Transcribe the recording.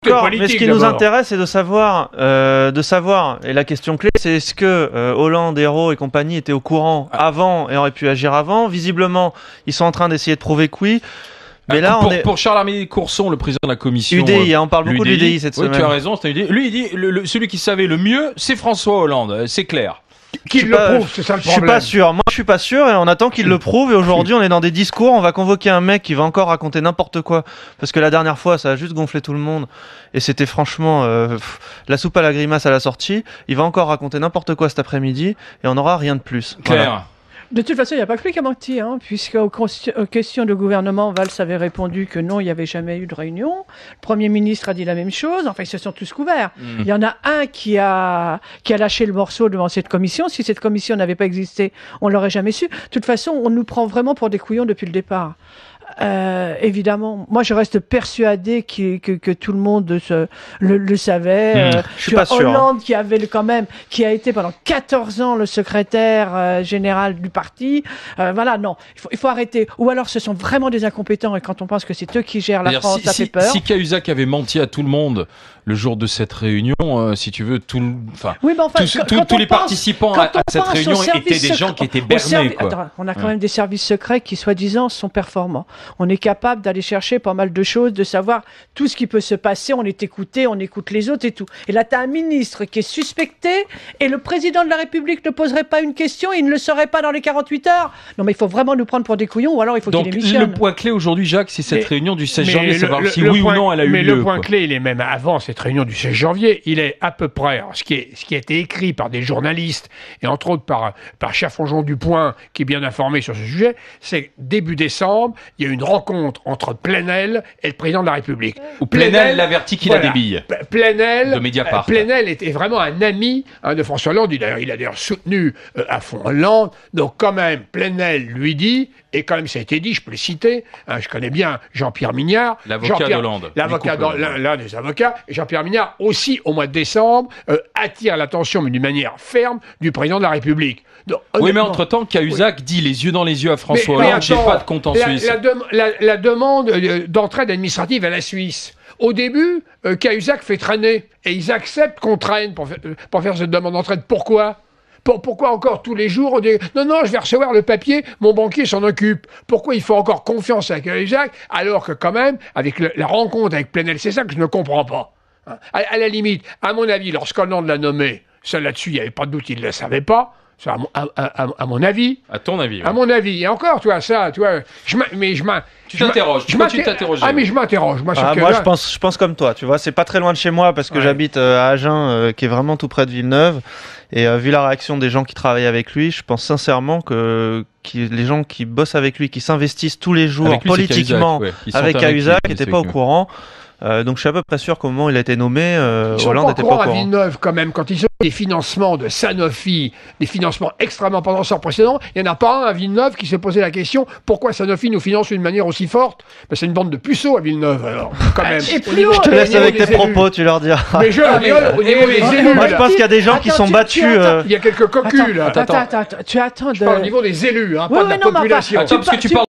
D'accord, mais ce qui nous intéresse, c'est de savoir, et la question clé, c'est est-ce que Hollande, Ayrault et compagnie étaient au courant avant et auraient pu agir avant. Visiblement, ils sont en train d'essayer de prouver que oui. Mais là, pour Charles-Armé Courson, le président de la commission UDI, on parle beaucoup de l'UDI cette semaine. Oui, tu as raison, c'est UDI. Lui, il dit, celui qui savait le mieux, c'est François Hollande, c'est clair. Qu'il le prouve, c'est ça le problème. Je suis pas sûr. Moi, je suis pas sûr et on attend qu'il le prouve. Et aujourd'hui, on est dans des discours. On va convoquer un mec qui va encore raconter n'importe quoi. Parce que la dernière fois, ça a juste gonflé tout le monde. Et c'était franchement la soupe à la grimace à la sortie. Il va encore raconter n'importe quoi cet après-midi et on n'aura rien de plus. Claire. Voilà. De toute façon, il n'y a pas que lui qui a menti, puisque aux questions de gouvernement, Valls avait répondu que non, il n'y avait jamais eu de réunion. Le Premier ministre a dit la même chose. Enfin, ils se sont tous couverts. Il y en a un qui a lâché le morceau devant cette commission. Si cette commission n'avait pas existé, on l'aurait jamais su. De toute façon, on nous prend vraiment pour des couillons depuis le départ. Évidemment, moi je reste persuadé que tout le monde le savait. Je suis pas sûr. Hollande qui a été pendant 14 ans le secrétaire général du parti. Voilà, non, il faut arrêter. Ou alors ce sont vraiment des incompétents et quand on pense que c'est eux qui gèrent la France, ça fait peur. Si Cahuzac avait menti à tout le monde le jour de cette réunion, si tu veux, tous les participants à cette réunion étaient des gens qui étaient bernés. On a quand même des services secrets qui, soi-disant, sont performants. On est capable d'aller chercher pas mal de choses, de savoir tout ce qui peut se passer. On est écouté, on écoute les autres et tout. Et là, tu as un ministre qui est suspecté et le président de la République ne poserait pas une question, il ne le saurait pas dans les 48 heures. Non, mais il faut vraiment nous prendre pour des couillons ou alors il faut qu'il démissionne. Donc, le point clé aujourd'hui, Jacques, c'est cette réunion du 16 janvier, savoir si oui ou non elle a eu lieu. Mais le point clé, il est même avant cette réunion du 16 janvier. Il est à peu près, ce qui a été écrit par des journalistes et entre autres par Chaffonjon du Point, qui est bien informé sur ce sujet, c'est début décembre, il y a une rencontre entre Plenel et le président de la République. Ou Plenel l'avertit qu'il a des billes. Plenel, de Mediapart. Plenel était vraiment un ami de François Hollande. Il a d'ailleurs soutenu à fond Hollande. Donc quand même, Plenel lui dit, et quand même ça a été dit, je peux le citer, je connais bien Jean-Pierre Mignard. L'avocat d'Hollande. L'un des avocats. Jean-Pierre Mignard, aussi au mois de décembre, attire l'attention, mais d'une manière ferme, du président de la République. Donc, oui, mais entre-temps, Cahuzac dit les yeux dans les yeux à François Hollande, j'ai pas de compte en Suisse. La demande d'entraide administrative à la Suisse. Au début, Cahuzac fait traîner, et ils acceptent qu'on traîne pour faire cette demande d'entraide. Pourquoi ? Pourquoi encore tous les jours on dit « Non, je vais recevoir le papier, mon banquier s'en occupe ». Pourquoi il faut encore confiance à Cahuzac, alors que quand même, avec la rencontre avec Plenel, c'est ça que je ne comprends pas. À la limite, à mon avis, lorsqu'Hollande l'a nommé, ça là-dessus, il n'y avait pas de doute, il ne le savait pas. Ça, à mon avis. À ton avis. À mon avis. Et encore, tu vois, tu t'interroges. Tu t'interroges. Ah, mais je m'interroge. Moi, je pense comme toi. Tu vois, c'est pas très loin de chez moi parce que j'habite à Agen, qui est vraiment tout près de Villeneuve. Et vu la réaction des gens qui travaillent avec lui, je pense sincèrement que les gens qui bossent avec lui, qui s'investissent tous les jours politiquement avec Cahuzac, n'étaient pas au courant. Donc je suis à peu près sûr qu'au moment où il a été nommé, Hollande n'était pas au courant. À Villeneuve quand même, quand ils ont des financements de Sanofi, des financements extrêmement importants sans précédent, il n'y en a pas un à Villeneuve qui s'est posé la question pourquoi Sanofi nous finance d'une manière aussi forte. C'est une bande de puceaux à Villeneuve alors, quand même. Je te laisse avec tes propos, tu leur diras. Mais au niveau des élus. Moi je pense qu'il y a des gens qui sont battus. Il y a quelques cocus là. Attends, tu attends. Je parle au niveau des élus, pas de la population. Parce que tu parles